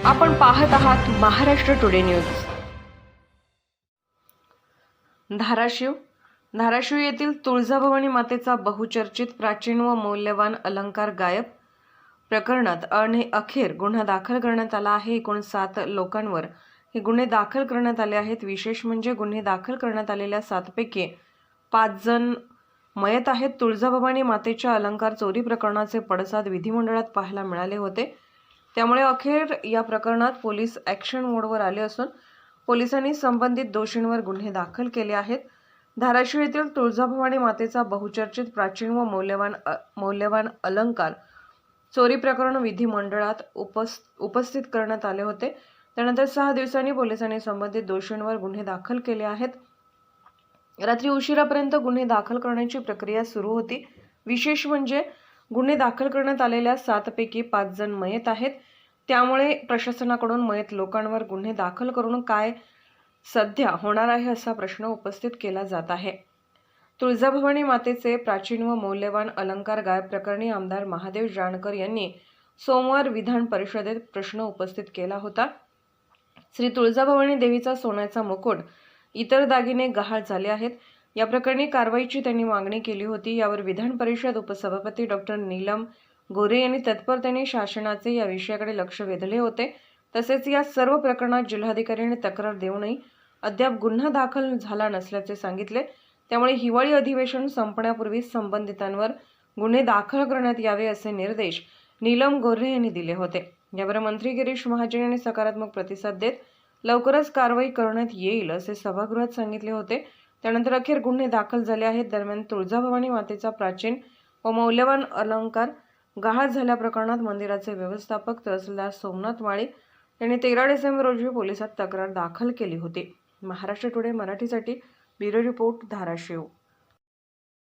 आपण पाहत आहात महाराष्ट्र टुडे न्यूज। धाराशिव येथील तुळजाभवानी मातेचा बहुचर्चित प्राचीन व मौल्यवान अलंकार गायब प्रकरणात अखेर गुन्हा दाखल करण्यात आला आहे। एकूण 7 लोकांवर हे गुन्हे दाखल करण्यात आले आहेत। विशेष म्हणजे गुन्हे दाखल करण्यात आलेल्या 7 पैकी 5 जण मयत आहेत। तुळजाभवानी मातेच्या अलंकार चोरी प्रकरणाचे पडसाद विधिमंडळात पाहायला मिळाले होते। त्यामुळे अखेर या प्रकरणात पोलीस ॲक्शन मोडवर आले असून पोलिसांनी संबंधित दोषींवर गुन्हे दाखल केले आहेत। धाराशिव येथील तुळजाभवानी मातेचा बहुचर्चित प्राचीन व मौल्यवान अलंकार चोरी प्रकरण विधिमंडळात उपस्थित करण्यात आले होते। त्यानंतर 6 दिवसांनी पोलिसांनी संबंधित दोषींवर गुन्हे दाखल केले आहेत। रात्री उशिरापर्यंत गुन्हे दाखल करण्याची प्रक्रिया सुरू होती। विशेष म्हणजे गुन्हे दाखल करण्यात आलेल्या 7 पैकी 5 जण मयत आहेत। त्यामुळे प्रशासनाकडून मयत लोकांवर गुन्हे दाखल करून काय सध्या होणार आहे असा प्रश्न उपस्थित केला जात आहे। तुळजाभवानी मातेचे प्राचीन व मौल्यवान अलंकार गायब प्रकरणी आमदार महादेव जानकर यांनी सोमवार विधान परिषदेत प्रश्न उपस्थित केला होता। श्री तुळजाभवानी देवीचा सोन्याचा मुकुट इतर दागिने गहाळ झाले आहेत। या प्रकरणी कारवाईची त्यांनी मागणी केली होती। यावर विधान परिषद उपसभापती डॉक्टर नीलम गोरे यांनी तत्परतेने शासनाचे या विषयाकडे लक्ष वेधले होते। तसेच या सर्व प्रकरणात जिल्हाधिकाऱ्यांनी तक्रार देऊनही अद्याप गुन्हा दाखल झाला नसल्याचे सांगितले। त्यामुळे हिवाळी अधिवेशन संपण्यापूर्वी संबंधितांवर गुन्हे दाखल करण्यात यावे असे निर्देश नीलम गोरे यांनी दिले होते। यावर मंत्री गिरीश महाजन यांनी सकारात्मक प्रतिसाद देत लवकरच कारवाई करण्यात येईल असे सभागृहात सांगितले होते। त्यानंतर अखेर गुन्हे दाखल झाले आहेत। दरम्यान तुळजाभवानी मातेचा प्राचीन व मौल्यवान अलंकार गहाळ झाल्या प्रकरणात मंदिराचे व्यवस्थापक तहसीलदार सोमनाथ माळी यांनी 13 डिसेंबर रोजी पोलिसात तक्रार दाखल केली होती। महाराष्ट्र टुडे मराठीसाठी ब्युरो रिपोर्ट धाराशिव।